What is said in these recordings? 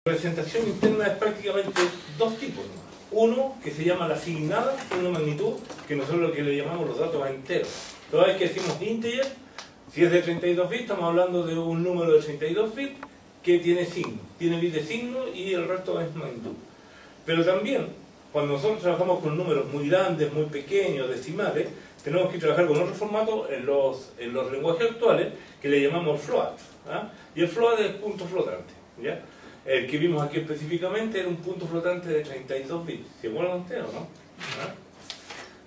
La representación interna es prácticamente dos tipos, ¿no? Uno que se llama la asignada, que es una magnitud que nosotros lo que le llamamos los datos enteros. Toda vez que decimos integer, si es de 32 bits, estamos hablando de un número de 32 bits que tiene signo, tiene bits de signo y el resto es magnitud. Pero también, cuando nosotros trabajamos con números muy grandes, muy pequeños, decimales, tenemos que trabajar con otro formato en los lenguajes actuales que le llamamos float, ¿ah? Y el float es punto flotante, ¿ya? El que vimos aquí específicamente era un punto flotante de 32 bits. ¿Se acuerdan ustedes o no? ¿Ah?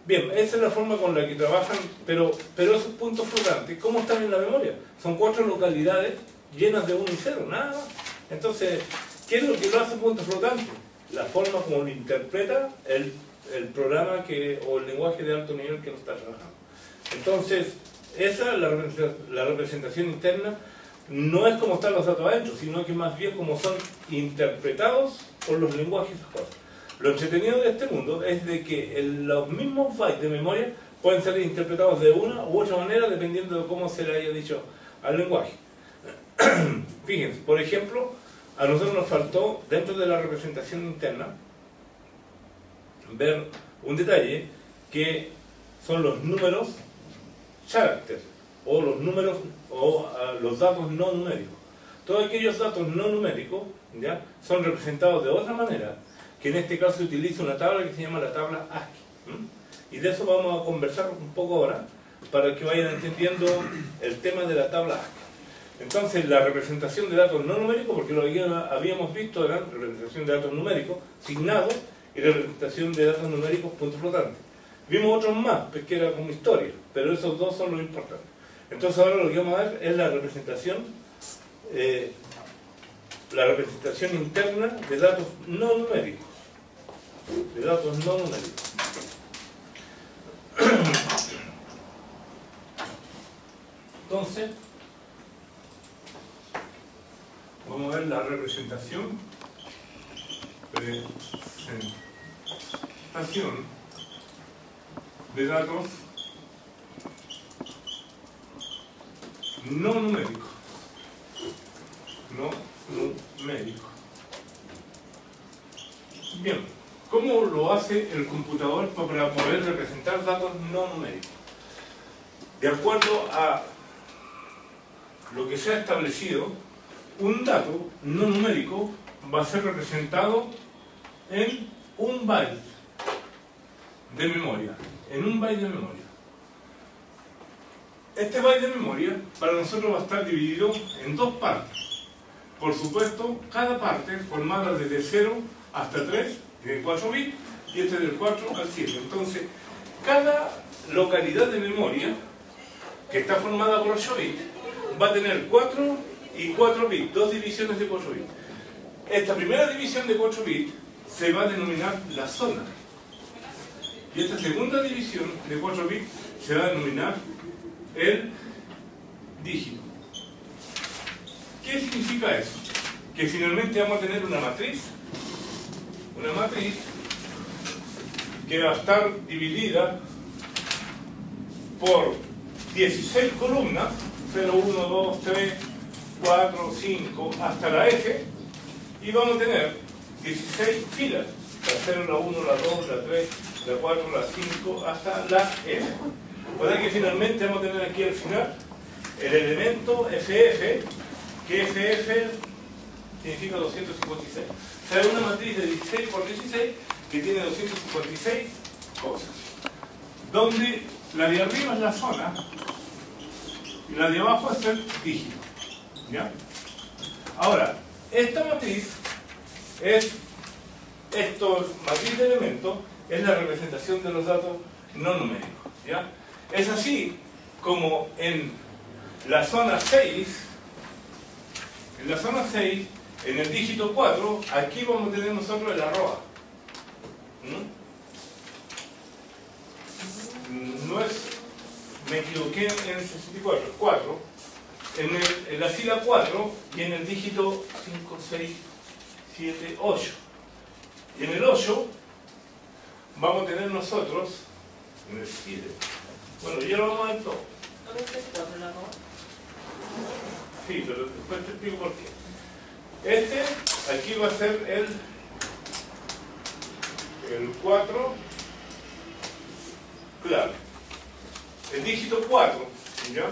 Bien, esa es la forma con la que trabajan, pero esos puntos flotantes, ¿cómo están en la memoria? Son 4 localidades llenas de 1 y 0, nada más. Entonces, ¿qué es lo que lo hace punto flotante? La forma como lo interpreta el programa o el lenguaje de alto nivel que lo está trabajando. Entonces, esa es la representación interna. No es como están los datos adentro, sino que más bien como son interpretados por los lenguajes actuales. Lo entretenido de este mundo es de que los mismos bytes de memoria pueden ser interpretados de una u otra manera dependiendo de cómo se le haya dicho al lenguaje. Fíjense, por ejemplo, a nosotros nos faltó, dentro de la representación interna, ver un detalle que son los números character, o los números o los datos no numéricos. Todos aquellos datos no numéricos, ¿ya?, son representados de otra manera, que en este caso utiliza una tabla que se llama la tabla ASCII. Y de eso vamos a conversar un poco ahora, para que vayan entendiendo el tema de la tabla ASCII. Entonces, la representación de datos no numéricos, porque lo que habíamos visto era representación de datos numéricos, signados, y representación de datos numéricos, punto flotante. Vimos otros más, pues que era como historia, pero esos dos son los importantes. Entonces ahora lo que vamos a ver es la representación interna de datos no numéricos. De datos no numéricos. Entonces, vamos a ver la representación de datos no numérico. No numérico. Bien, ¿cómo lo hace el computador para poder representar datos no numéricos? De acuerdo a lo que se ha establecido, un dato no numérico va a ser representado en un byte de memoria. En un byte de memoria. Este byte de memoria para nosotros va a estar dividido en dos partes. Por supuesto, cada parte formada desde 0 hasta 3, tiene 4 bits, y este del 4 al 7. Entonces, cada localidad de memoria, que está formada por 8 bits, va a tener 4 y 4 bits, dos divisiones de 4 bits. Esta primera división de 4 bits se va a denominar la zona. Y esta segunda división de 4 bits se va a denominar el dígito. ¿Qué significa eso? Que finalmente vamos a tener una matriz que va a estar dividida por 16 columnas, 0, 1, 2, 3, 4, 5, hasta la F, y vamos a tener 16 filas, la 0, la 1, la 2, la 3, la 4, la 5, hasta la F. Puede que finalmente vamos a tener aquí al final el elemento FF, que FF significa 256. O sea, es una matriz de 16 por 16 que tiene 256 cosas. Donde la de arriba es la zona y la de abajo es el dígito. ¿Ya? Ahora, esta matriz matriz de elementos es la representación de los datos no numéricos. ¿Ya? Es así como en la zona 6, en el dígito 4, aquí vamos a tener nosotros el arroba. No es, me equivoqué en el 64, 4. En la fila 4 y en el dígito 5, 6, 7, 8. Y en el 8 vamos a tener nosotros, en el 7. Bueno, ya lo vamos a ver todo. ¿Dónde está el 4 el arroba? Sí, pero después te explico por qué. Este, aquí va a ser el 4 clave. El dígito 4, ¿ya?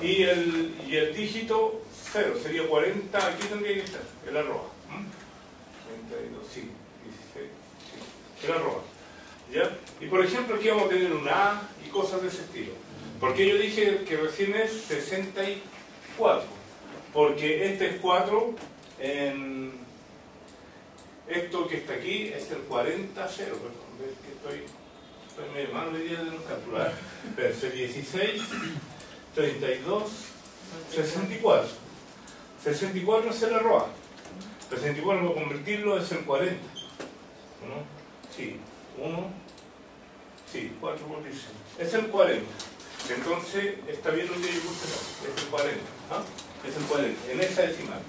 Y el dígito 0 sería 40, aquí tendría que estar, el arroba. 32, sí, 16, sí, el arroba. ¿Ya? Y por ejemplo aquí vamos a tener un A y cosas de ese estilo. ¿Por qué yo dije que recién es 64? Porque este es 4 en... Esto que está aquí es el 40-0, perdón, ves que estoy medio mal hoy día de no calcular. Pero es el 16, 32, 64. 64 es el arroba. 64 para convertirlo es el 40. ¿1? Sí, 1, sí, 4 por 16. Es el 40. Entonces, está bien lo que yo puse, es el 40. ¿Ah? Es el 40, en esa decimal.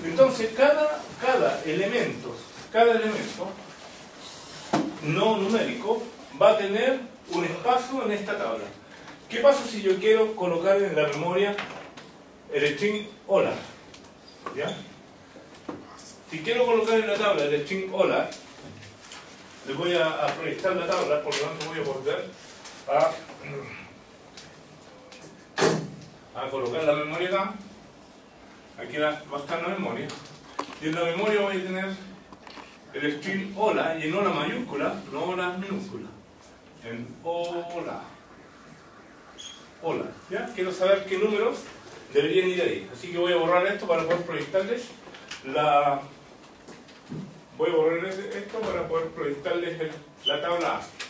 Entonces, cada elemento no numérico va a tener un espacio en esta tabla. ¿Qué pasa si yo quiero colocar en la memoria el string hola? ¿Ya? Si quiero colocar en la tabla el string hola, le voy a proyectar la tabla, por lo tanto voy a volver a colocar la memoria acá. Aquí va a estar la memoria. Y en la memoria voy a tener el string hola, y en hola mayúscula, no hola minúscula. En hola. Hola. ¿Ya? Quiero saber qué números deberían ir ahí. Así que voy a borrar esto para poder proyectarles la... Voy a borrar esto para poder proyectarles la tabla ASCII.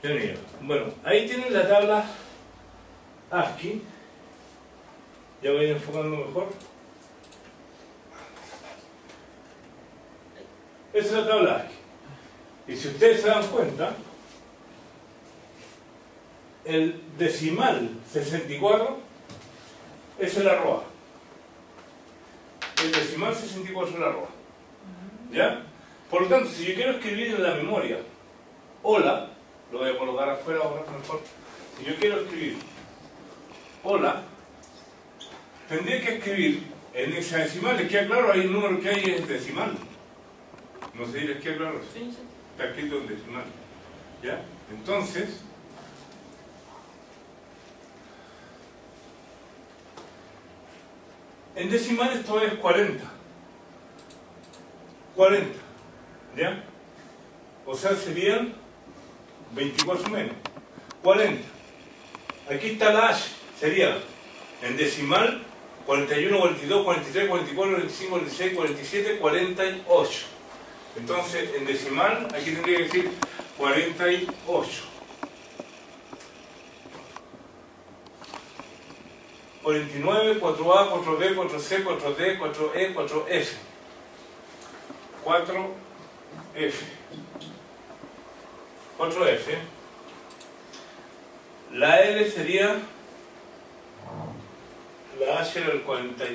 Bien, bueno, ahí tienen la tabla ASCII. Ya voy a ir enfocando mejor. Esa es la tabla ASCII. Y si ustedes se dan cuenta, el decimal 64 es el arroba. El decimal 64 es el arroba. ¿Ya? Por lo tanto, si yo quiero escribir en la memoria hola, lo voy a colocar afuera ahora mejor. Si yo quiero escribir hola, tendría que escribir en hexadecimal. ¿Les queda claro? Ahí el número que hay es decimal. No sé si les queda claro. Sí. Está escrito en decimal. ¿Ya? Entonces, en decimal esto es 40. 40. ¿Ya? O sea, serían 24 menos 40. Aquí está la H, sería en decimal 41, 42, 43, 44, 45, 46, 47, 48. Entonces en decimal aquí tendría que decir 48. 49, 4A, 4B, 4C, 4D, 4E, 4F. 4F. 4F. La L sería, la H era el 48.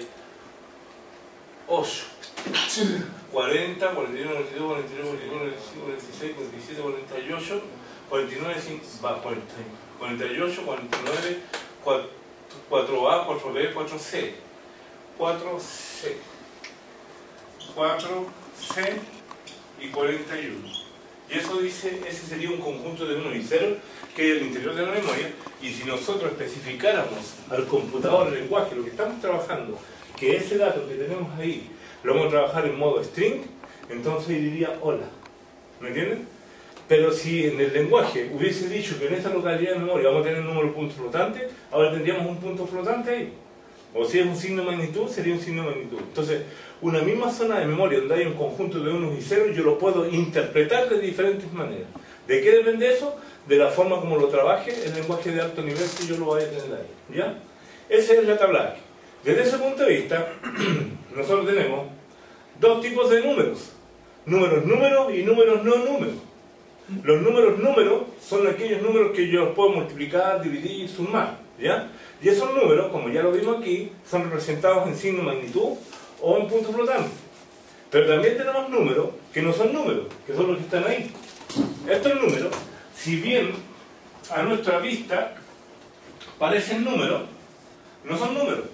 40, 41, 42, 43, 44, 45, 46, 47, 48, 49, 48, 49, 4A, 4B, 4C. 4C. 4C y 41. Y eso dice, ese sería un conjunto de 1 y 0 que hay al interior de la memoria. Y si nosotros especificáramos al computador el lenguaje, lo que estamos trabajando, que ese dato que tenemos ahí lo vamos a trabajar en modo string, entonces diría hola. ¿Me entienden? Pero si en el lenguaje hubiese dicho que en esta localidad de memoria vamos a tener un número de puntos flotantes, ahora tendríamos un punto flotante ahí. O si es un signo de magnitud, sería un signo de magnitud. Entonces, una misma zona de memoria donde hay un conjunto de unos y ceros, yo lo puedo interpretar de diferentes maneras. ¿De qué depende eso? De la forma como lo trabaje el lenguaje de alto nivel que yo lo vaya a tener ahí. ¿Ya? Esa es la tabla ASCII. Desde ese punto de vista, nosotros tenemos dos tipos de números. Números y números no números. Los números son aquellos números que yo puedo multiplicar, dividir y sumar, ¿ya? Y esos números, como ya lo vimos aquí, son representados en signo de magnitud o en puntos flotantes. Pero también tenemos números que no son números, que son los que están ahí. Estos números, si bien a nuestra vista parecen números, no son números.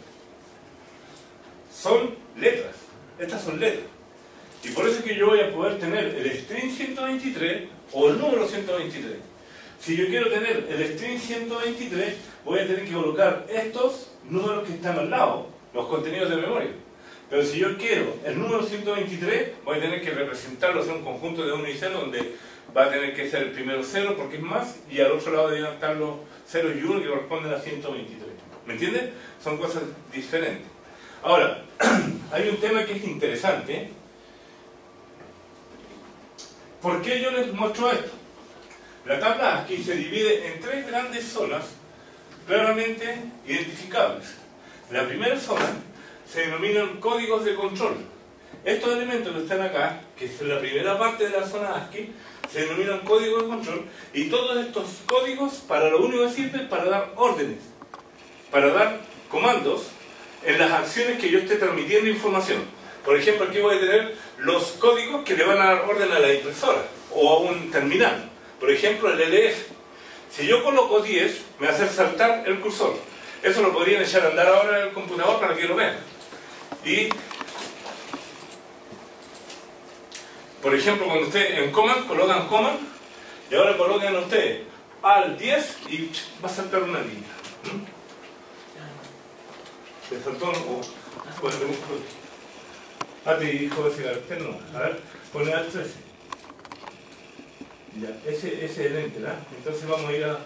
Son letras. Estas son letras. Y por eso es que yo voy a poder tener el string 123 o el número 123. Si yo quiero tener el string 123, voy a tener que colocar estos números que están al lado, los contenidos de memoria. Pero si yo quiero el número 123, voy a tener que representarlo en un conjunto de 1 y 0, donde va a tener que ser el primero 0 porque es más, y al otro lado deben estar los 0 y 1 que corresponden a 123. ¿Me entienden? Son cosas diferentes. Ahora, hay un tema que es interesante. ¿Por qué yo les muestro esto? La tabla ASCII se divide en tres grandes zonas claramente identificables. La primera zona se denominan códigos de control. Estos elementos que están acá, que es la primera parte de la zona ASCII, se denominan códigos de control, y todos estos códigos para lo único que sirven es para dar órdenes, para dar comandos en las acciones que yo esté transmitiendo información. Por ejemplo, aquí voy a tener los códigos que le van a dar orden a la impresora o a un terminal. Por ejemplo, el LF. Si yo coloco 10, me va a hacer saltar el cursor. Eso lo podrían echar a andar ahora en el computador para que lo vean. Y, por ejemplo, cuando ustedes en command colocan command, y ahora colocan ustedes al 10 y va a saltar una línea. Se saltó te dijo ese carácter, no. A ver, pone al 13. Ya, ese es el enter, ¿eh? Entonces vamos a ir a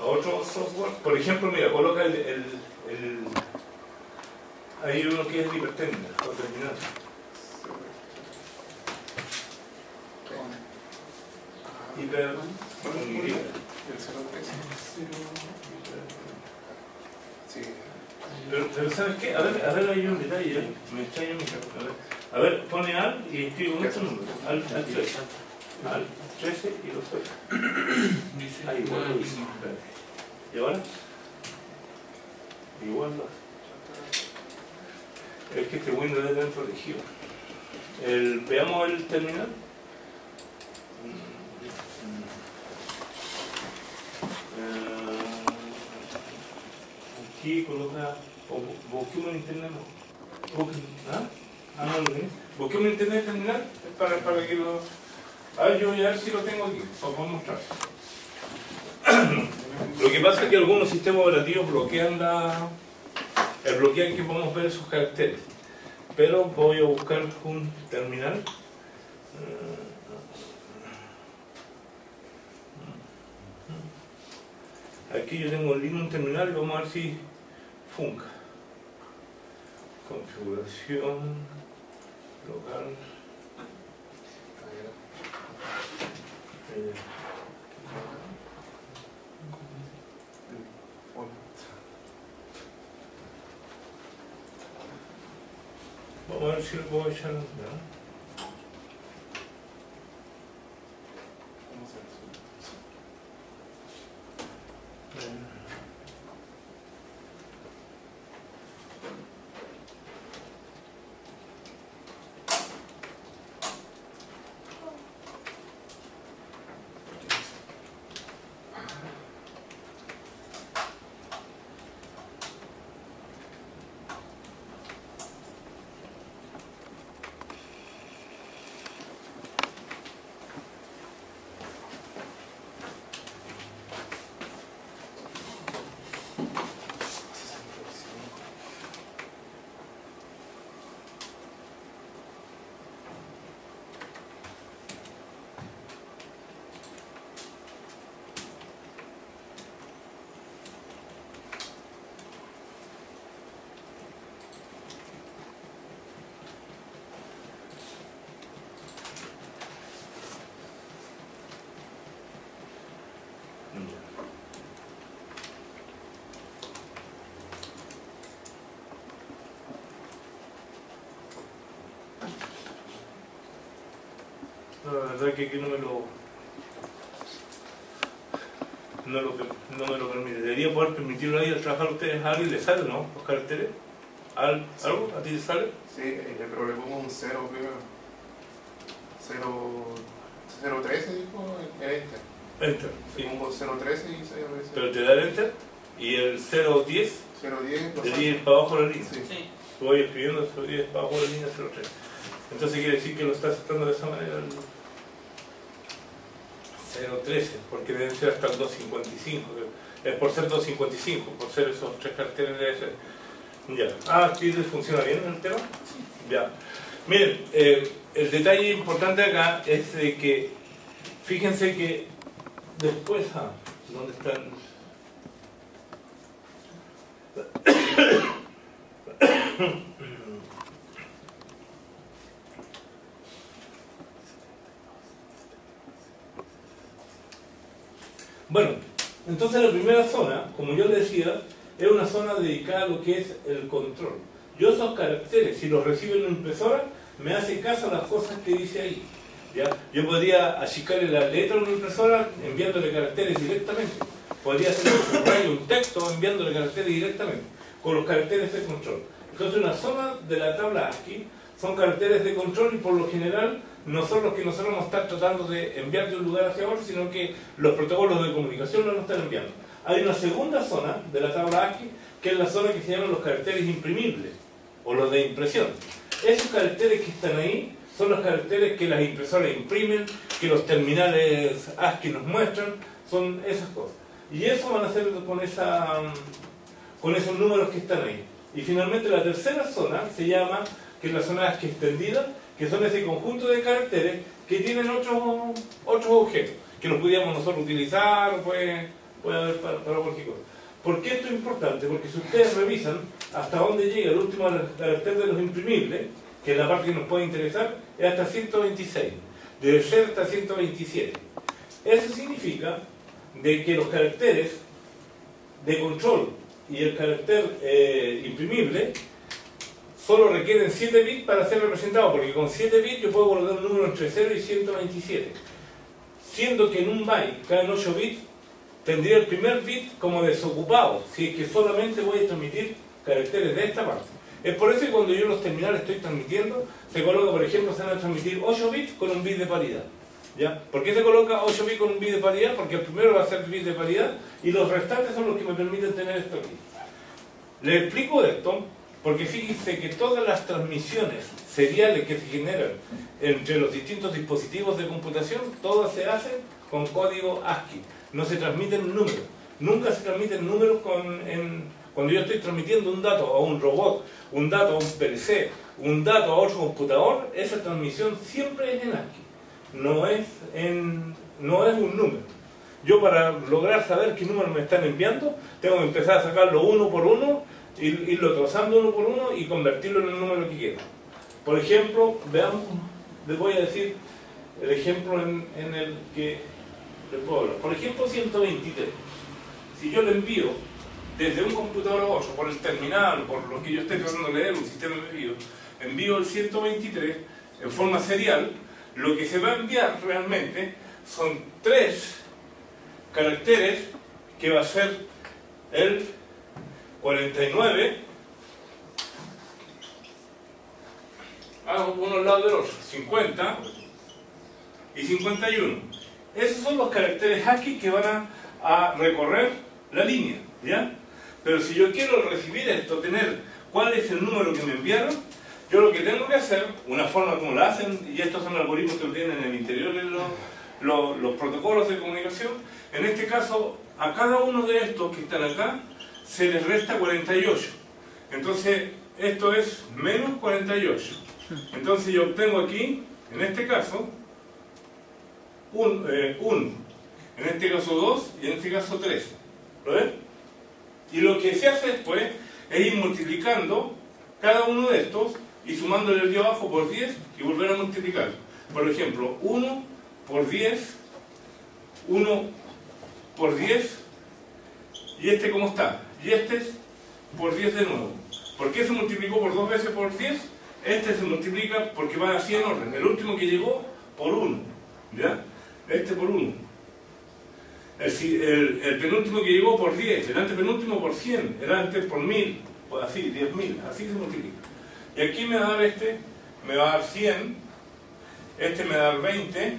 otro software. Por ejemplo, mira, coloca hay uno que es hiperterminal, o terminal. Hiper con Y. Pero ¿sabes qué? A ver, hay un detalle, me extraña mucho. A ver, pone al y escribo muchos números. Al 13. Al 13 y los 8. Ahí, igual lo hice. ¿Y ahora? Igual lo hace. Es que este Windows debe tener protegido. Veamos el terminal. Aquí coloca, busquemos en internet, no lo tenés. Busquemos en internet terminal para que lo... A ver, yo voy a ver si lo tengo aquí, os voy a mostrar. Lo que pasa es que algunos sistemas operativos bloquean que podamos ver esos caracteres. Pero voy a buscar un terminal. Aquí yo tengo en línea un terminal y vamos a ver si funca. Configuración local. Vamos a ver si lo puedo echar. ¿No? verdad que aquí no me lo permite. Debería poder permitirlo ahí al trabajar ustedes. ¿A alguien le sale, no? Los caracteres. ¿Algo? ¿A ti te sale? Sí, pero le pongo un 0 primero. 0.13 dijo el enter. Enter. Sí. Pongo 0.13 y se aparece. Pero te da el enter y el 0.10 0.10 de 10 para abajo de la línea. Sí. Sí. Tú vas escribiendo 0.10 para abajo de la línea 0.3. Entonces quiere decir que lo estás aceptando de esa manera. 0.13, porque deben ser hasta el 2.55. Es por ser 2.55, por ser esos 3 caracteres debe ser. Ya. ¿Sí les funciona bien el tema? Sí. Ya. Miren, el detalle importante acá es de que, fíjense que después, ¿dónde están? Bueno, entonces la primera zona, como yo les decía, es una zona dedicada a lo que es el control. Yo esos caracteres, si los recibo en una impresora, me hace caso a las cosas que dice ahí. ¿Ya? Yo podría achicarle la letra a una impresora enviándole caracteres directamente. Podría hacer un texto enviándole caracteres directamente, con los caracteres de control. Entonces una zona de la tabla ASCII son caracteres de control y por lo general no son los que nosotros vamos a estar tratando de enviar de un lugar hacia otro, sino que los protocolos de comunicación nos están enviando. Hay una segunda zona de la tabla ASCII, que es la zona que se llama los caracteres imprimibles, o los de impresión. Esos caracteres que están ahí son los caracteres que las impresoras imprimen, que los terminales ASCII nos muestran, son esas cosas. Y eso van a hacer con esos números que están ahí. Y finalmente la tercera zona se llama, que es la zona ASCII extendida, que son ese conjunto de caracteres que tienen otros objetos, que los pudiéramos nosotros utilizar, puede haber para cualquier cosa. ¿Por qué esto es importante? Porque si ustedes revisan hasta dónde llega el último carácter de los imprimibles, que es la parte que nos puede interesar, es hasta 126, debe ser hasta 127. Eso significa de que los caracteres de control y el carácter imprimible solo requieren 7 bits para ser representados, porque con 7 bits yo puedo colocar un número entre 0 y 127, siendo que en un byte, cada 8 bits, tendría el primer bit como desocupado, si es que solamente voy a transmitir caracteres de esta parte. Es por eso que cuando yo los terminales estoy transmitiendo, se coloca, por ejemplo, se van a transmitir 8 bits con un bit de paridad. ¿Ya? ¿Por qué se coloca 8 bits con un bit de paridad? Porque el primero va a ser bit de paridad y los restantes son los que me permiten tener esto aquí. Les explico esto porque fíjense que todas las transmisiones seriales que se generan entre los distintos dispositivos de computación, todas se hacen con código ASCII. No se transmiten números. Nunca se transmiten números cuando yo estoy transmitiendo un dato a un robot, un dato a un PLC, un dato a otro computador, esa transmisión siempre es en ASCII. No es un número. Yo para lograr saber qué número me están enviando, tengo que empezar a sacarlo uno por uno, irlo trozando uno por uno y convertirlo en el número que quiero. Por ejemplo, veamos, les voy a decir el ejemplo en el que les puedo hablar. Por ejemplo, 123. Si yo le envío desde un computador a otro, por el terminal, por lo que yo esté tratando de leer, un sistema de envío el 123 en forma serial, lo que se va a enviar realmente son 3 caracteres que va a ser el 49, uno al lado del otro, 50 y 51. Esos son los caracteres ASCII que van a recorrer la línea, ¿ya? Pero si yo quiero recibir esto, tener cuál es el número que me enviaron, yo lo que tengo que hacer, una forma como lo hacen, y estos son algoritmos que lo tienen en el interior de los protocolos de comunicación, en este caso, a cada uno de estos que están acá, se les resta 48. Entonces, esto es menos 48. Entonces yo obtengo aquí, en este caso, un, en este caso 2 y en este caso 3. ¿Lo ven? Y lo que se hace después es ir multiplicando cada uno de estos y sumándole el de abajo por 10 y volver a multiplicar. Por ejemplo, 1 por 10, 1 por 10, y este ¿cómo está? Y este es por 10 de nuevo. ¿Por qué se multiplicó por 2 veces por 10? Este se multiplica porque va así en orden. El último que llegó por 1. ¿ya? Este por 1. El penúltimo que llegó por 10, el antepenúltimo por 100, el antes por 1000, pues así, 10.000, así se multiplica. Y aquí me va a dar me va a dar 100, este me va a dar 20,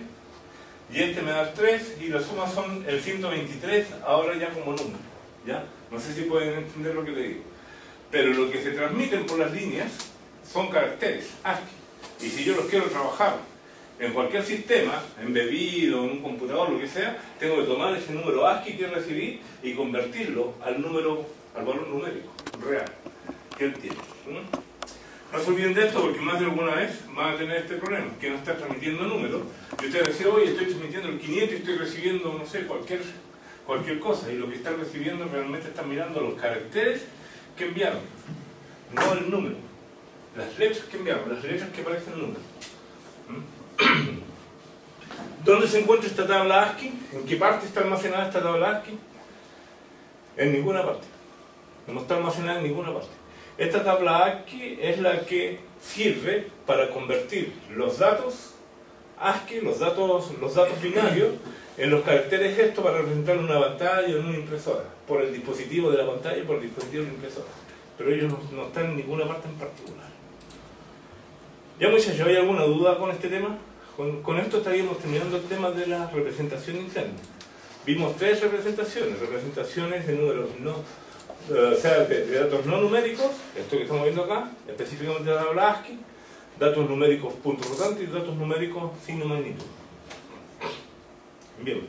y este me va a dar 3, y las sumas son el 123, ahora ya como número, ¿ya? No sé si pueden entender lo que le digo. Pero lo que se transmiten por las líneas son caracteres ASCII. Y si yo los quiero trabajar en cualquier sistema, embebido, en un computador, lo que sea, tengo que tomar ese número ASCII que recibí y convertirlo al valor numérico real que él tiene. No se olviden de esto porque más de alguna vez van a tener este problema, que no está transmitiendo números. Y ustedes decían, oye, estoy transmitiendo el 500 y estoy recibiendo, no sé, cualquier cosa. Y lo que están recibiendo realmente están mirando los caracteres que enviaron, no el número. Las letras que enviaron, las letras que aparecen en el número. ¿Dónde se encuentra esta tabla ASCII? ¿En qué parte está almacenada esta tabla ASCII? En ninguna parte. No está almacenada en ninguna parte. Esta tabla ASCII es la que sirve para convertir los datos ASCII, los datos binarios, en los caracteres gestos para representar una pantalla o en una impresora, por el dispositivo de la pantalla y por el dispositivo de la impresora. Pero ellos no están en ninguna parte en particular. Ya muchachos, ¿hay alguna duda con este tema? Con esto estaríamos terminando el tema de la representación interna. Vimos 3 representaciones de números o sea, de datos no numéricos, esto que estamos viendo acá, específicamente de la tabla ASCII, datos numéricos punto rotante y datos numéricos signo magnitud. Bien.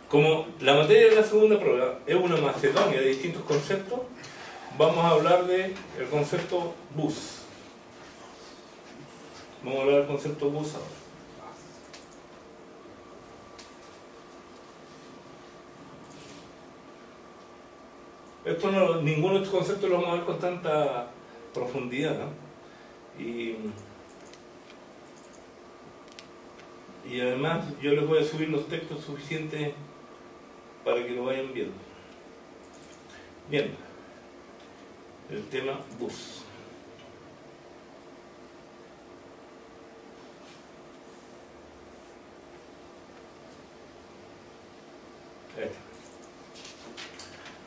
Como la materia de la segunda prueba es una macedonia de distintos conceptos, vamos a hablar del concepto bus. Vamos a hablar del concepto bus ahora. Ninguno de estos conceptos lo vamos a ver con tanta profundidad, ¿no? Y además yo les voy a subir los textos suficientes para que lo vayan viendo. Bien, el tema bus.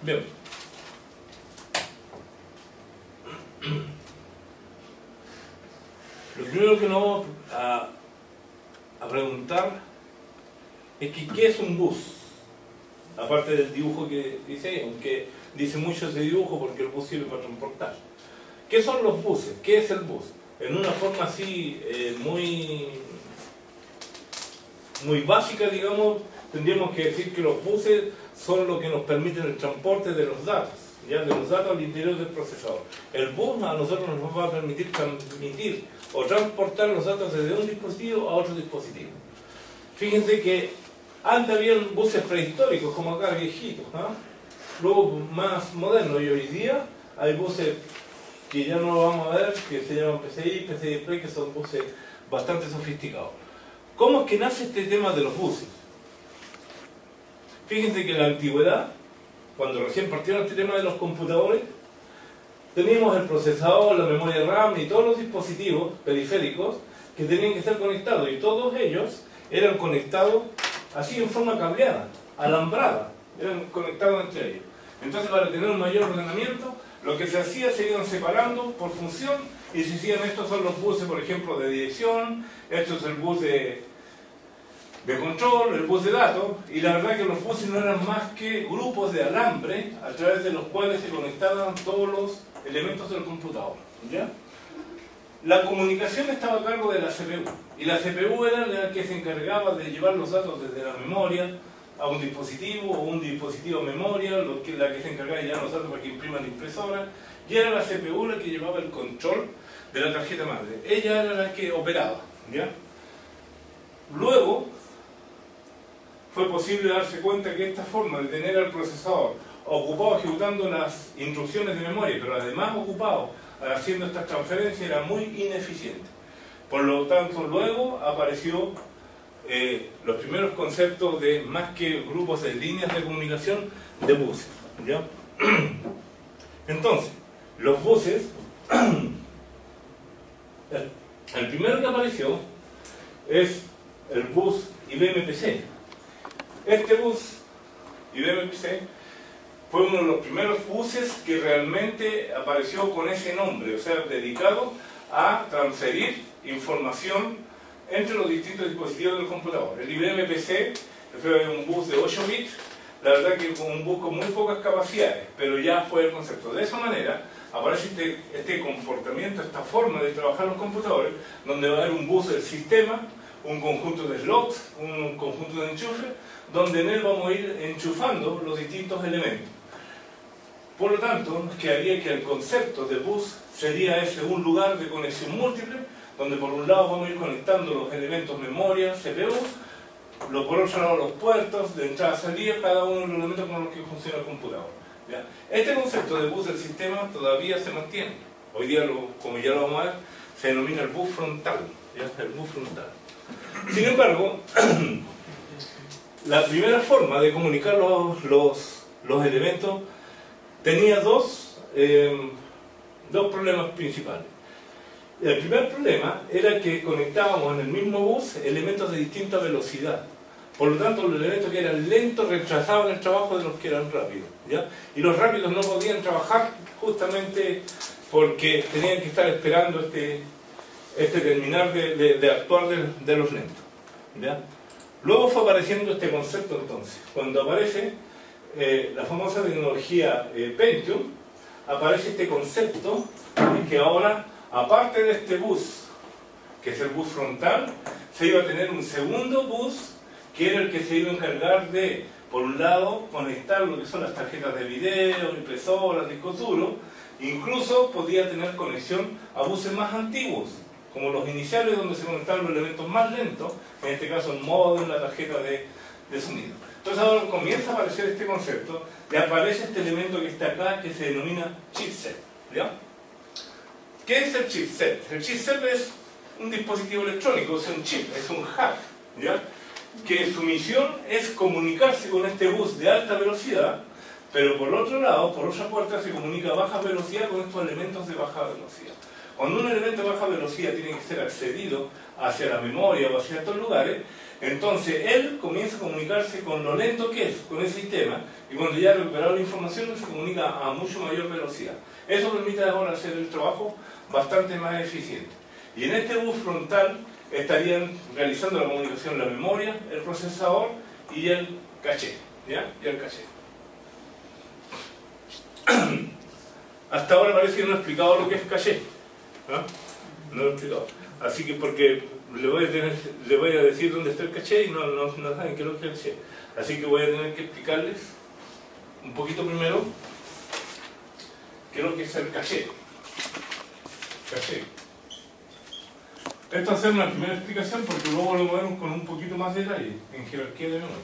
Bien. Lo primero que nos vamos a preguntar es que ¿qué es un bus? Aparte del dibujo que dice ahí, aunque dice mucho ese dibujo porque el bus sirve para transportar. ¿Qué son los buses? ¿Qué es el bus? En una forma así muy básica, digamos, tendríamos que decir que los buses son lo que nos permiten el transporte de los datos, ya de los datos al interior del procesador. El bus a nosotros nos va a permitir transmitir o transportar los datos desde un dispositivo a otro dispositivo. Fíjense que antes habían buses prehistóricos, como acá, viejitos, ¿no? Luego más modernos, y hoy día hay buses que ya no lo vamos a ver, que se llaman PCI, PCI Display, que son buses bastante sofisticados. ¿Cómo es que nace este tema de los buses? Fíjense que en la antigüedad, cuando recién partieron este tema de los computadores, teníamos el procesador, la memoria RAM y todos los dispositivos periféricos que tenían que ser conectados, y todos ellos eran conectados así en forma cableada, alambrada, eran conectados entre ellos. Entonces, para tener un mayor ordenamiento, lo que se hacía, se iban separando por función y se decían, estos son los buses, por ejemplo, de dirección, esto es el bus de control, el bus de datos, y la verdad que los buses no eran más que grupos de alambre a través de los cuales se conectaban todos los elementos del computador, ¿ya? La comunicación estaba a cargo de la CPU, y la CPU era la que se encargaba de llevar los datos desde la memoria a un dispositivo, o un dispositivo a memoria, la que se encargaba de llevar los datos para que impriman la impresora, y era la CPU la que llevaba el control de la tarjeta madre. Ella era la que operaba, ¿ya? Luego fue posible darse cuenta que esta forma de tener al procesador ocupado ejecutando las instrucciones de memoria, pero además ocupado haciendo estas transferencias, era muy ineficiente. Por lo tanto, luego apareció los primeros conceptos de, más que grupos de líneas de comunicación, de buses, ¿ya? Entonces, los buses, el primero que apareció es el bus IBM PC. Este bus IBM PC fue uno de los primeros buses que realmente apareció con ese nombre, o sea, dedicado a transferir información entre los distintos dispositivos del computador. El IBM PC fue un bus de 8 bits, la verdad que un bus con muy pocas capacidades, pero ya fue el concepto. De esa manera aparece este comportamiento, esta forma de trabajar los computadores, donde va a haber un bus del sistema, un conjunto de slots, un conjunto de enchufes, donde en él vamos a ir enchufando los distintos elementos. Por lo tanto, nos quedaría que el concepto de bus sería ese, un lugar de conexión múltiple, donde por un lado vamos a ir conectando los elementos memoria, CPU, por otro lado los puertos de entrada y salida, cada uno de los elementos con los que funciona el computador. ¿Ya? Este concepto de bus del sistema todavía se mantiene. Hoy día, como ya lo vamos a ver, se denomina el bus frontal. ¿Ya? El bus frontal. Sin embargo, la primera forma de comunicar los elementos tenía dos problemas principales. El primer problema era que conectábamos en el mismo bus elementos de distinta velocidad. Por lo tanto, los elementos que eran lentos retrasaban el trabajo de los que eran rápidos, ¿ya? Y los rápidos no podían trabajar justamente porque tenían que estar esperando terminar de actuar de los lentos, ¿ya? Luego fue apareciendo este concepto entonces. Cuando aparece la famosa tecnología Pentium, aparece este concepto que ahora, aparte de este bus, que es el bus frontal, se iba a tener un segundo bus que era el que se iba a encargar de, por un lado, conectar lo que son las tarjetas de video, impresoras, discos duros, incluso podía tener conexión a buses más antiguos, como los iniciales donde se conectaban los elementos más lentos, en este caso el módem, la tarjeta de sonido. Entonces ahora comienza a aparecer este concepto y aparece este elemento que está acá que se denomina chipset, ¿ya? ¿Qué es el chipset? El chipset es un dispositivo electrónico, es un chip, es un hack, ¿ya? Que su misión es comunicarse con este bus de alta velocidad, pero por otro lado, por otra puerta, se comunica a baja velocidad con estos elementos de baja velocidad. Cuando un elemento de baja velocidad tiene que ser accedido hacia la memoria o hacia estos lugares, entonces él comienza a comunicarse con lo lento que es, con el sistema, y cuando ya ha recuperado la información se comunica a mucho mayor velocidad. Eso permite ahora hacer el trabajo bastante más eficiente. Y en este bus frontal estarían realizando la comunicación la memoria, el procesador y el caché, ¿ya? Y el caché. Hasta ahora parece que no he explicado lo que es caché, ¿no? No lo he explicado. Así que porque le voy a decir dónde está el caché y no saben qué es lo que es el caché. Así que voy a tener que explicarles un poquito primero qué es lo que es el caché. Caché. Esto va a ser una primera explicación porque luego lo vemos con un poquito más de detalle en jerarquía de memoria.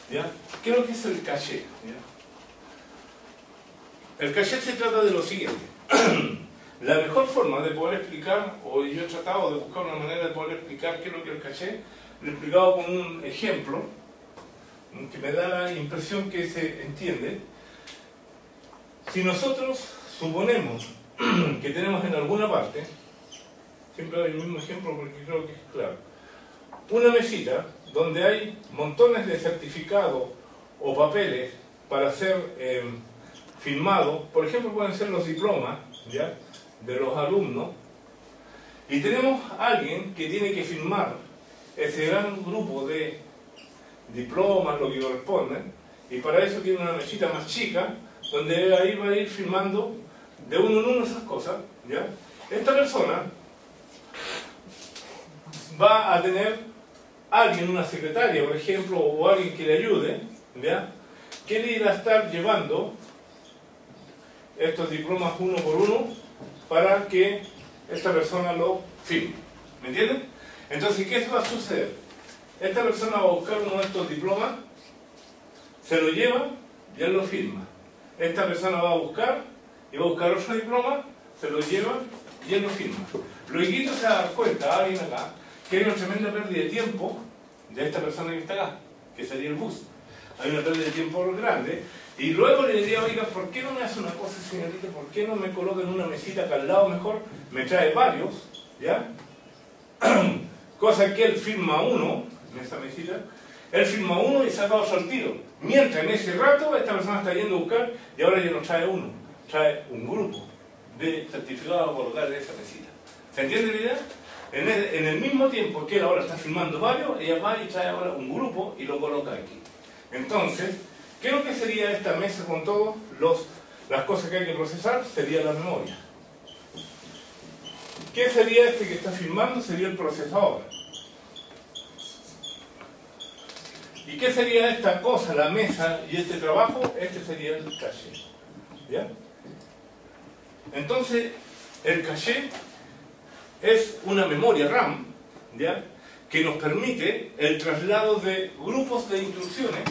¿Ya? ¿Qué es lo que es el caché? ¿Ya? El caché se trata de lo siguiente. La mejor forma de poder explicar, o yo he tratado de buscar una manera de poder explicar qué es lo que es el caché, lo he explicado con un ejemplo que me da la impresión que se entiende. Si nosotros suponemos que tenemos en alguna parte, siempre doy el mismo ejemplo porque creo que es claro, una mesita donde hay montones de certificados o papeles para ser firmados, por ejemplo pueden ser los diplomas, ¿ya?, de los alumnos, y tenemos a alguien que tiene que firmar ese gran grupo de diplomas, lo que corresponden, y para eso tiene una mesita más chica donde ahí va a ir firmando de uno en uno esas cosas, ¿ya? Esta persona va a tener alguien, una secretaria, por ejemplo, o alguien que le ayude, ¿ya?, que le irá a estar llevando estos diplomas uno por uno para que esta persona lo firme. ¿Me entienden? Entonces, ¿qué va a suceder? Esta persona va a buscar uno de estos diplomas, se lo lleva y él lo firma. Esta persona va a buscar y va a buscar otro diploma, se lo lleva y él lo firma. Luego se va a dar cuenta, alguien acá, que hay una tremenda pérdida de tiempo de esta persona que está acá, que sería el bus. Hay una pérdida de tiempo grande, y luego le diría, oiga, ¿por qué no me hace una cosa, señorita? ¿Por qué no me coloca en una mesita acá al lado mejor? Me trae varios, ¿ya? Cosa que él firma uno, en esa mesita, él firma uno y saca otro al tiro. Mientras en ese rato esta persona está yendo a buscar y ahora ya no trae uno, trae un grupo de certificados a colocar en esa mesita. ¿Se entiende la idea? En el mismo tiempo que él ahora está firmando varios, ella va y trae ahora un grupo y lo coloca aquí. Entonces, ¿qué es lo que sería esta mesa con todas las cosas que hay que procesar? Sería la memoria. ¿Qué sería este que está firmando? Sería el procesador. ¿Y qué sería esta cosa, la mesa y este trabajo? Este sería el caché. ¿Ya? Entonces, el caché es una memoria RAM, ¿ya?, que nos permite el traslado de grupos de instrucciones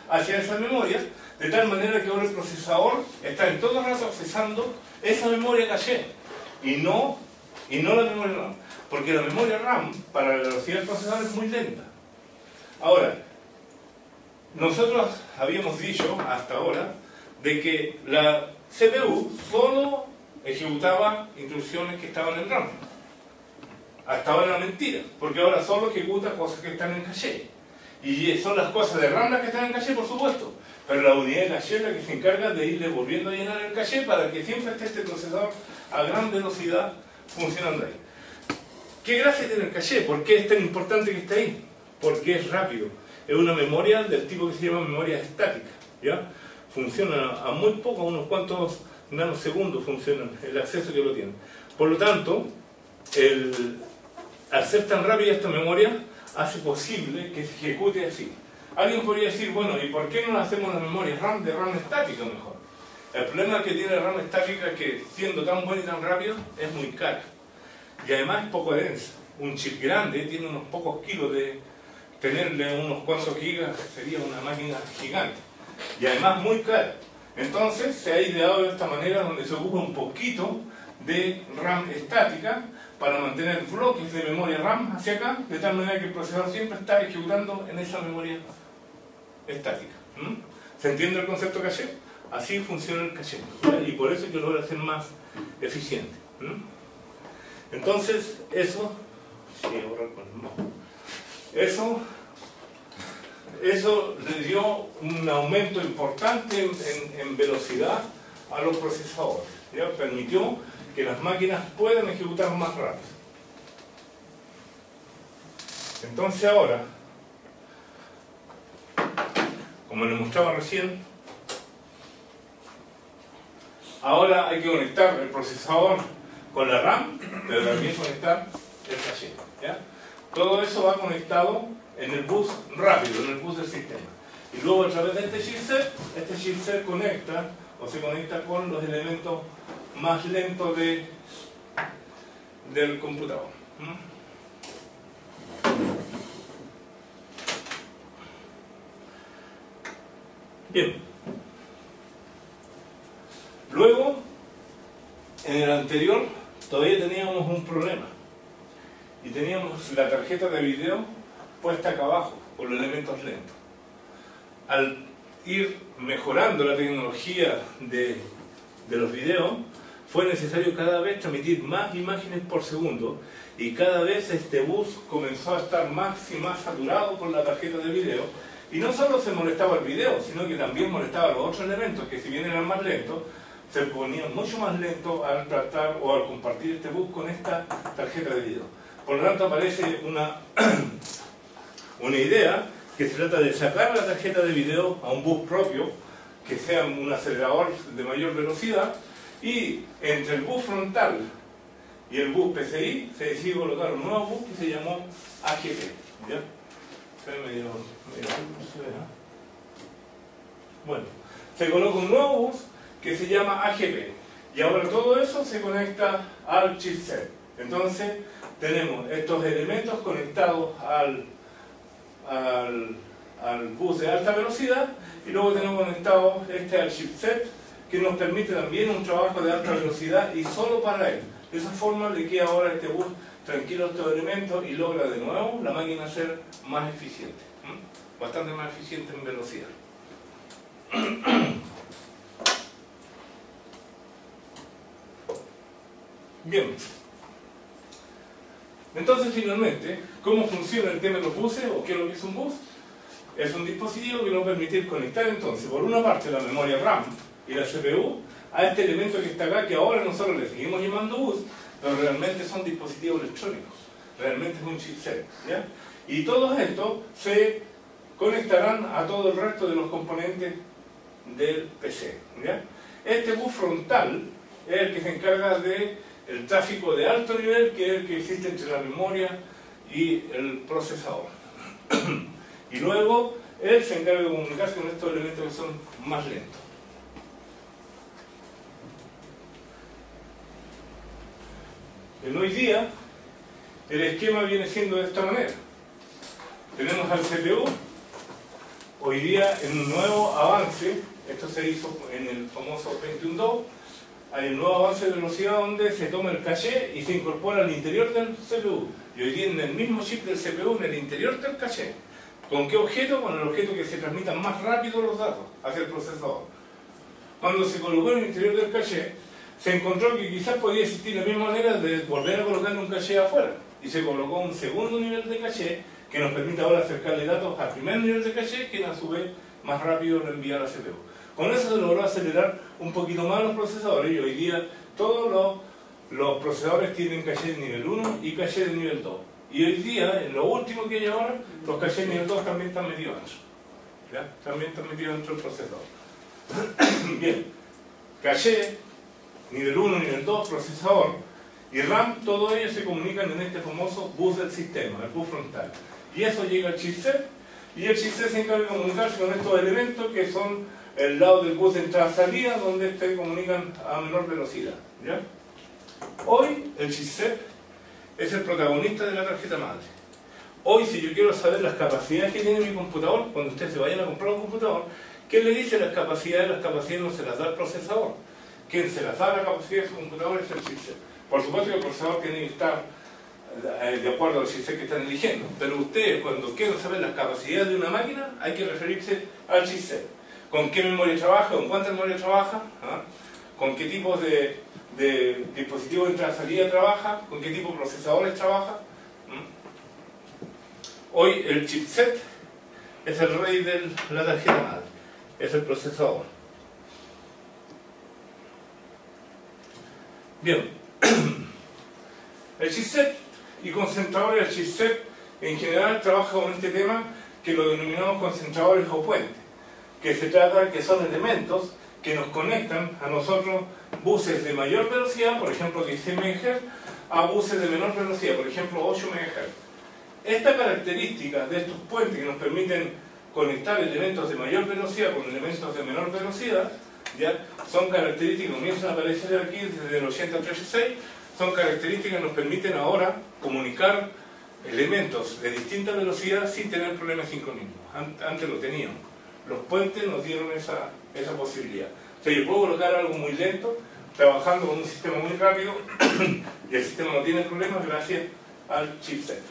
hacia esa memoria, de tal manera que ahora el procesador está en todo el rato accesando esa memoria caché y no la memoria RAM, porque la memoria RAM para la velocidad del procesador es muy lenta. Ahora, nosotros habíamos dicho hasta ahora de que la CPU solo ejecutaba instrucciones que estaban en RAM. Hasta ahora era mentira, porque ahora solo ejecuta cosas que están en caché. Y son las cosas de RAM las que están en caché, por supuesto, pero la unidad de caché es la que se encarga de irle volviendo a llenar el caché para que siempre esté este procesador a gran velocidad funcionando ahí. ¿Qué gracia tiene el caché? ¿Por qué es tan importante que esté ahí? Porque es rápido. Es una memoria del tipo que se llama memoria estática, ¿ya? Funciona a muy poco, a unos cuantos nanosegundos funciona el acceso que lo tiene. Por lo tanto, al ser tan rápida esta memoria, hace posible que se ejecute así. Alguien podría decir, bueno, ¿y por qué no hacemos la memoria RAM de RAM estática mejor? El problema que tiene la RAM estática es que, siendo tan buena y tan rápida, es muy cara. Y además es poco densa. Un chip grande tiene unos pocos kilos de... tenerle unos cuantos gigas sería una máquina gigante. Y además muy cara. Entonces se ha ideado de esta manera donde se ocupa un poquito de RAM estática para mantener bloques de memoria RAM hacia acá, de tal manera que el procesador siempre está ejecutando en esa memoria estática. ¿Se entiende el concepto caché? Así funciona el caché, y por eso es que logra ser más eficiente. Entonces, eso le dio un aumento importante en velocidad a los procesadores, ¿ya? Permitió que las máquinas puedan ejecutar más rápido. Entonces ahora, como les mostraba recién, ahora hay que conectar el procesador con la RAM, pero también conectar el caché, ¿ya? Todo eso va conectado en el bus rápido, en el bus del sistema. Y luego a través de este chipset conecta o se conecta con los elementos más lentos del computador. Bien. Luego, en el anterior, todavía teníamos un problema. Y teníamos la tarjeta de video puesta acá abajo, con los elementos lentos. Al ir mejorando la tecnología de los videos, fue necesario cada vez transmitir más imágenes por segundo, y cada vez este bus comenzó a estar más y más saturado por la tarjeta de video, y no solo se molestaba el video, sino que también molestaba los otros elementos, que si bien eran más lentos, se ponían mucho más lentos al tratar o al compartir este bus con esta tarjeta de video. Por lo tanto, aparece una idea que se trata de sacar la tarjeta de video a un bus propio, que sea un acelerador de mayor velocidad, y entre el bus frontal y el bus PCI se decidió colocar un nuevo bus que se llamó AGP. ¿Ya? Bueno, se coloca un nuevo bus que se llama AGP, y ahora todo eso se conecta al chipset. Entonces tenemos estos elementos conectados al bus de alta velocidad, y luego tenemos conectado al chipset, que nos permite también un trabajo de alta velocidad y solo para él. De esa forma le queda ahora a este bus tranquilo estos elementos y logra de nuevo la máquina ser más eficiente, bastante más eficiente en velocidad. Bien, Entonces, finalmente, ¿cómo funciona el tema de los buses o qué es lo que es un bus? Es un dispositivo que nos va a permitir conectar entonces, por una parte, la memoria RAM y la CPU a este elemento que está acá, que ahora nosotros le seguimos llamando bus, pero realmente son dispositivos electrónicos, realmente es un chipset, ¿ya? Y todos estos se conectarán a todo el resto de los componentes del PC, ¿ya? Este bus frontal es el que se encarga del tráfico de alto nivel, que es el que existe entre la memoria y el procesador. Y luego él se encarga de comunicarse con estos elementos que son más lentos. En hoy día, el esquema viene siendo de esta manera. Tenemos al CPU, hoy día en un nuevo avance, esto se hizo en el famoso Pentium 2, hay un nuevo avance de velocidad donde se toma el caché y se incorpora al interior del CPU. Y hoy día en el mismo chip del CPU, en el interior del caché. ¿Con qué objeto? Con el objeto que se transmitan más rápido los datos hacia el procesador. Cuando se colocó en el interior del caché, se encontró que quizás podía existir la misma manera de volver a colocar un caché afuera. Y se colocó un segundo nivel de caché que nos permite ahora acercarle datos al primer nivel de caché, que a su vez más rápido lo envía a la CPU. Con eso se logró acelerar un poquito más los procesadores y hoy día todos los procesadores tienen caché de nivel 1 y caché de nivel 2. Y hoy día, en lo último que hay ahora, los cachés de nivel 2 también están metidos dentro. ¿Ya? También están metidos dentro del procesador. Bien, caché, nivel 1, nivel 2, procesador y RAM, todos ellos se comunican en este famoso bus del sistema, el bus frontal. Y eso llega al chipset, y el chipset se encarga de comunicarse con estos elementos que son el lado del bus de entrada-salida, donde se comunican a menor velocidad. ¿Ya? Hoy el chipset es el protagonista de la tarjeta madre. Hoy, si yo quiero saber las capacidades que tiene mi computador, cuando ustedes se vayan a comprar un computador, ¿qué le dice las capacidades? Las capacidades no se las da el procesador. Quien se las da la capacidad de su computador es el chipset. Por supuesto que el procesador tiene que estar de acuerdo al chipset que están eligiendo, pero ustedes, cuando quieran saber las capacidades de una máquina, hay que referirse al chipset. ¿Con qué memoria trabaja? ¿Con cuánta memoria trabaja? ¿Ah? ¿Con qué tipos de dispositivos de entrada-salida trabaja? ¿Con qué tipo de procesadores trabaja? Hoy el chipset es el rey de la tarjeta madre, es el procesador. Bien, el chipset y concentradores, el chipset en general trabaja con este tema que lo denominamos concentradores o puentes, que se trata que son elementos que nos conectan a nosotros buses de mayor velocidad, por ejemplo 16 MHz, a buses de menor velocidad, por ejemplo 8 MHz. Esta característica de estos puentes que nos permiten conectar elementos de mayor velocidad con elementos de menor velocidad, ¿ya? Son características que comienzan a aparecer aquí desde el 83.6, son características que nos permiten ahora comunicar elementos de distinta velocidad sin tener problemas de sincronismo. Antes lo teníamos. Los puentes nos dieron esa posibilidad. O sea, yo puedo colocar algo muy lento, trabajando con un sistema muy rápido, y el sistema no tiene problemas gracias al chipset.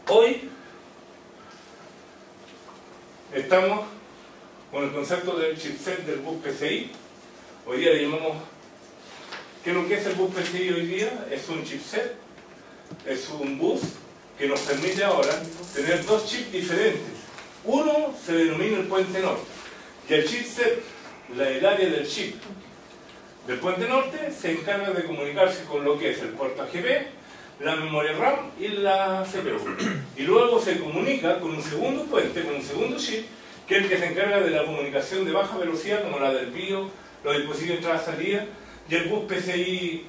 Hoy estamos con el concepto del chipset del bus PCI. Hoy día le llamamos... ¿Qué es lo que es el bus PCI hoy día? Es un chipset, es un bus que nos permite ahora tener dos chips diferentes. Uno se denomina el puente norte, y el chipset, el área del chip del puente norte, se encarga de comunicarse con lo que es el puerto AGB, la memoria RAM y la CPU. Y luego se comunica con un segundo puente, con un segundo chip, que es el que se encarga de la comunicación de baja velocidad, como la del BIOS, los dispositivos de entrada-salida, y el bus PCI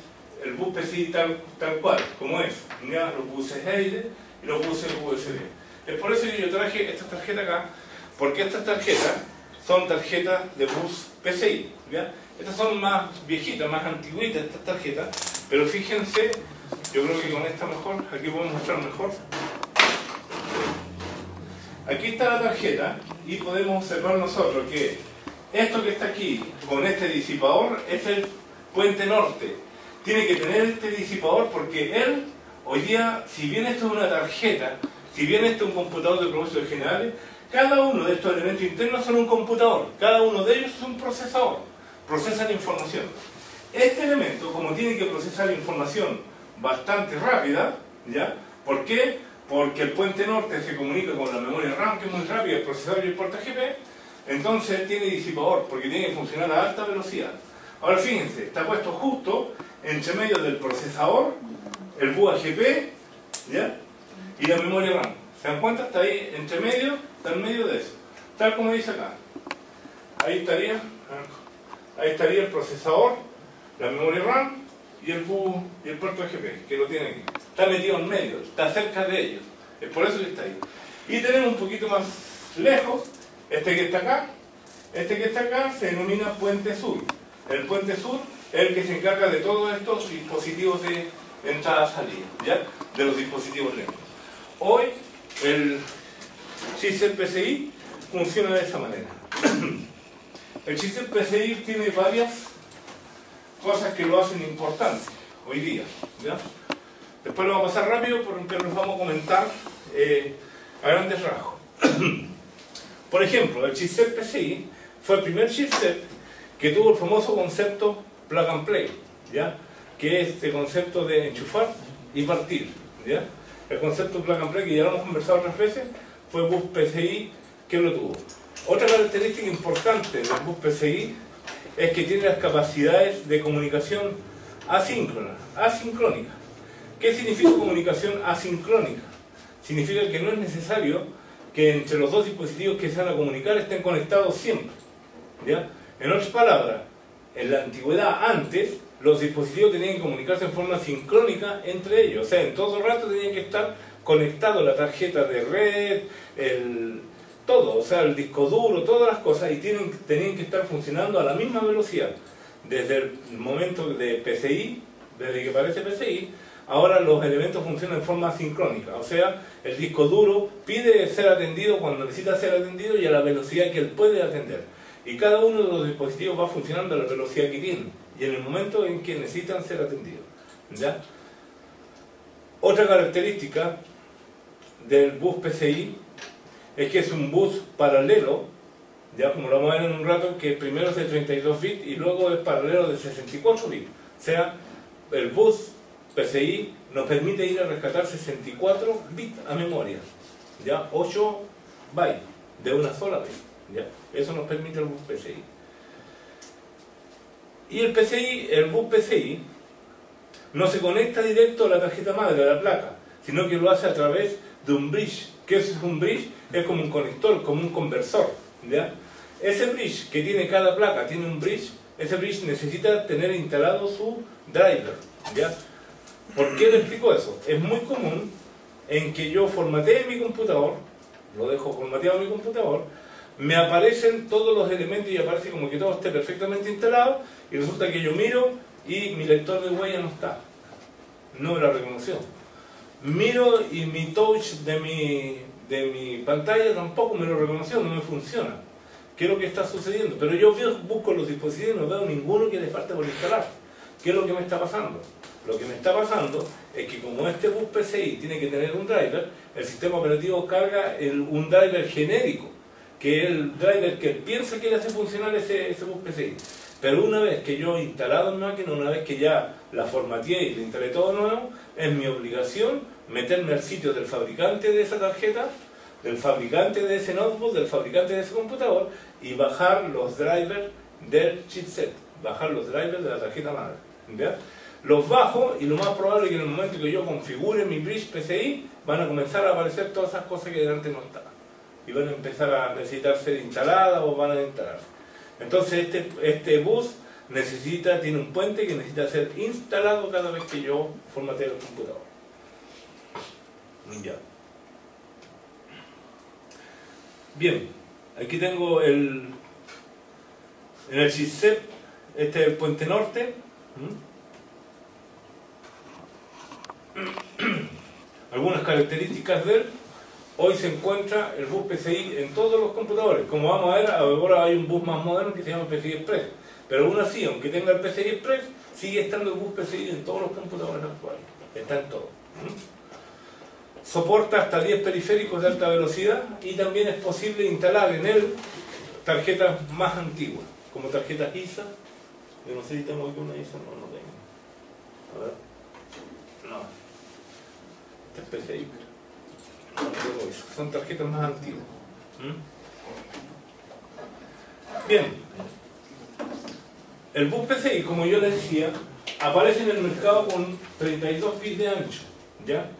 tal cual, como es, ¿ya? Los buses EIDE y los buses USB. Es por eso que yo traje esta tarjeta acá, porque estas tarjetas son tarjetas de bus PCI, ¿ya? Estas son más viejitas, más antiguitas estas tarjetas, pero fíjense, yo creo que con esta mejor, aquí podemos mostrar mejor. Aquí está la tarjeta y podemos observar nosotros que esto que está aquí con este disipador es el puente norte. Tiene que tener este disipador porque él, hoy día, si bien esto es una tarjeta, si bien esto es un computador de propósitos generales, cada uno de estos elementos internos son un computador, cada uno de ellos es un procesador, procesan información. Este elemento, como tiene que procesar información bastante rápida, ¿ya? ¿Por qué? Porque el puente norte se comunica con la memoria RAM, que es muy rápida, el procesador y el puerto GP, entonces tiene disipador, porque tiene que funcionar a alta velocidad. Ahora fíjense, está puesto justo entre medio del procesador, el bus AGP, ¿ya? Y la memoria RAM. ¿Se dan cuenta? Está ahí entre medio, está en medio de eso. Tal como dice acá. Ahí estaría el procesador, la memoria RAM y el bus y el puerto AGP, que lo tiene aquí. Está metido en medio, está cerca de ellos. Es por eso que está ahí. Y tenemos un poquito más lejos, este que está acá. Este que está acá se denomina puente sur. El puente sur es el que se encarga de todos estos dispositivos de entrada-salida, ¿ya? De los dispositivos lentos. Hoy el chipset PCI funciona de esa manera. El chipset PCI tiene varias cosas que lo hacen importante hoy día, ¿ya? Después lo vamos a pasar rápido porque nos vamos a comentar a grandes rasgos. Por ejemplo, el chipset PCI fue el primer chipset que tuvo el famoso concepto plug and play, ¿ya? Que es este concepto de enchufar y partir, ¿ya? El concepto plug and play, que ya lo hemos conversado otras veces, fue el bus PCI que lo tuvo. Otra característica importante del bus PCI es que tiene las capacidades de comunicación asincrónica. ¿Qué significa comunicación asincrónica? Significa que no es necesario que entre los dos dispositivos que se van a comunicar estén conectados siempre, ¿ya? En otras palabras, en la antigüedad, antes, los dispositivos tenían que comunicarse en forma sincrónica entre ellos. O sea, en todo rato tenían que estar conectados la tarjeta de red, todo, o sea, el disco duro, todas las cosas, y tenían que estar funcionando a la misma velocidad. Desde el momento de PCI, desde que aparece PCI, ahora los elementos funcionan en forma sincrónica. O sea, el disco duro pide ser atendido cuando necesita ser atendido y a la velocidad que él puede atender. Y cada uno de los dispositivos va funcionando a la velocidad que tiene y en el momento en que necesitan ser atendidos, ¿ya? Otra característica del bus PCI es que es un bus paralelo, ya como lo vamos a ver en un rato, que primero es de 32 bits y luego es paralelo de 64 bits. O sea, el bus PCI nos permite ir a rescatar 64 bits a memoria, ya 8 bytes de una sola vez, ¿ya? Eso nos permite el bus PCI. Y el bus PCI no se conecta directo a la tarjeta madre, a la placa, sino que lo hace a través de un bridge. ¿Qué es un bridge? Es como un conector, como un conversor, ¿ya? Ese bridge que tiene cada placa, tiene un bridge, ese bridge necesita tener instalado su driver, ¿ya? ¿Por qué le explico eso? Es muy común en que yo formatee mi computador, lo dejo formateado en mi computador, me aparecen todos los elementos y aparece como que todo esté perfectamente instalado y resulta que yo miro y mi lector de huella no está, no me la reconoció. Miro y mi touch de mi pantalla tampoco me lo reconoció, no me funciona. ¿Qué es lo que está sucediendo? Pero yo busco los dispositivos y no veo ninguno que le falte por instalar. ¿Qué es lo que me está pasando? Lo que me está pasando es que como este bus PCI tiene que tener un driver, el sistema operativo carga un driver genérico, que es el driver que piensa que hace funcionar ese bus PCI. Pero una vez que yo he instalado en máquina, una vez que ya la formateé y le instalé todo nuevo, es mi obligación meterme al sitio del fabricante de esa tarjeta, del fabricante de ese notebook, del fabricante de ese computador y bajar los drivers del chipset, bajar los drivers de la tarjeta madre, ¿ya? Los bajo y lo más probable es que en el momento que yo configure mi bridge PCI van a comenzar a aparecer todas esas cosas que antes no estaban y van a empezar a necesitar ser instaladas o van a instalarse. Entonces este bus tiene un puente que necesita ser instalado cada vez que yo formateo el computador. Ya. Bien, aquí tengo en el chipset, este es el puente norte. Algunas características de él. Hoy se encuentra el bus PCI en todos los computadores. Como vamos a ver, ahora hay un bus más moderno que se llama PCI Express. Pero aún así, aunque tenga el PCI Express, sigue estando el bus PCI en todos los computadores actuales. Está en todo. Soporta hasta 10 periféricos de alta velocidad y también es posible instalar en él tarjetas más antiguas, como tarjetas ISA Yo no sé si tengo aquí una ISO, no tengo. A ver. No. Esta es PCI. No tengo ISO. Son tarjetas más antiguas. Bien. El bus PCI, como yo les decía, aparece en el mercado con 32 bits de ancho, ¿ya?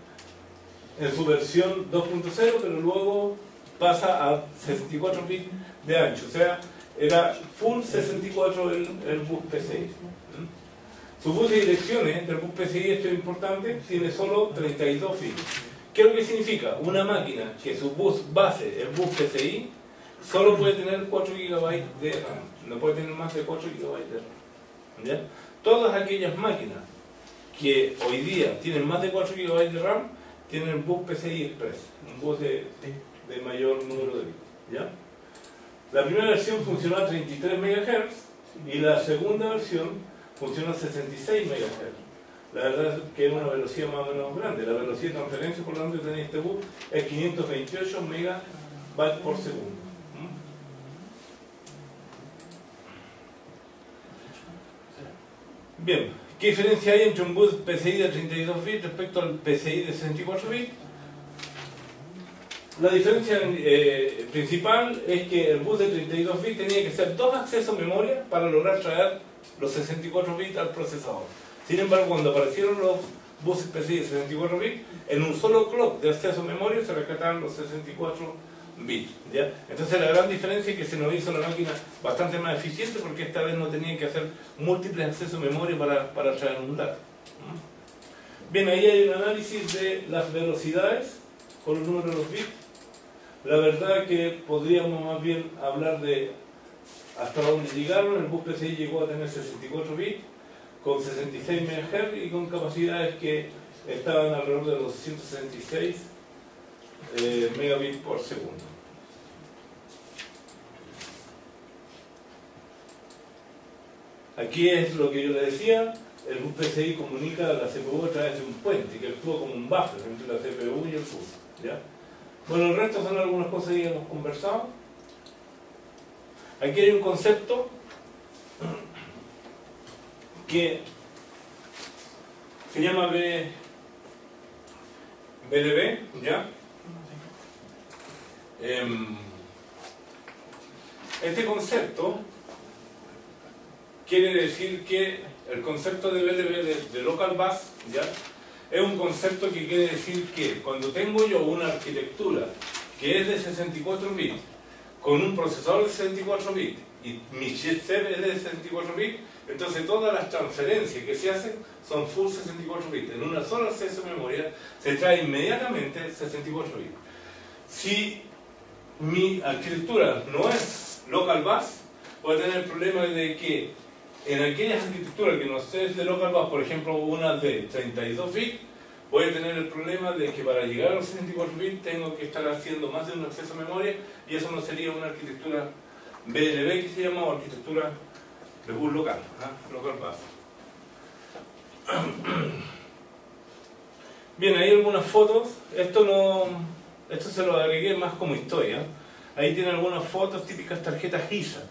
En su versión 2.0, pero luego pasa a 64 bits de ancho, o sea, era full 64 el bus PCI. Su bus de direcciones del bus PCI, esto es importante, tiene solo 32 bits. ¿Qué es lo que significa? Una máquina que su bus base, el bus PCI, solo puede tener 4 GB de RAM, no puede tener más de 4 GB de RAM. ¿Ya? Todas aquellas máquinas que hoy día tienen más de 4 GB de RAM tienen el bus PCI Express, un bus de mayor número de bits. ¿Ya? La primera versión funcionó a 33 MHz y la segunda versión funcionó a 66 MHz. La verdad es que es una velocidad más o menos grande. La velocidad de transferencia por lo tanto que tiene este bus es 528 megabytes por segundo. Bien, ¿qué diferencia hay entre un bus PCI de 32 bits respecto al PCI de 64 bits? La diferencia principal es que el bus de 32 bits tenía que ser 2 accesos memoria para lograr traer los 64 bits al procesador. Sin embargo, cuando aparecieron los buses PCI de 64 bits, en un solo clock de acceso memoria se rescataron los 64 bits. ¿Ya? Entonces la gran diferencia es que se nos hizo la máquina bastante más eficiente porque esta vez no tenían que hacer múltiples accesos memoria para traer un dato. Bien, ahí hay un análisis de las velocidades con los números de los bits. La verdad que podríamos más bien hablar de hasta dónde llegaron. El bus PCI llegó a tener 64 bits con 66 MHz y con capacidades que estaban alrededor de los 166 megabits por segundo. Aquí es lo que yo le decía, el bus PCI comunica a la CPU a través de un puente que actúa como un buffer entre la CPU y el bus. ¿Ya? Bueno, el resto son algunas cosas que hemos conversado. Aquí hay un concepto que se llama BLB, ¿ya? Este concepto quiere decir que el concepto de BLB de local bus, ¿ya? Es un concepto que quiere decir que cuando tengo yo una arquitectura que es de 64 bits con un procesador de 64 bits y mi chipset es de 64 bits, entonces todas las transferencias que se hacen son full 64 bits. En una sola acceso de memoria se trae inmediatamente 64 bits. Si mi arquitectura no es local bus, voy a tener el problema de que en aquellas arquitecturas que no es de local bus, por ejemplo una de 32 bits, voy a tener el problema de que para llegar a los 64 bits tengo que estar haciendo más de un acceso a memoria y eso no sería una arquitectura BLB que se llama, o arquitectura de bus local, local bus. Bien, hay algunas fotos. Esto se lo agregué más como historia. Ahí tiene algunas fotos típicas tarjetas ISA.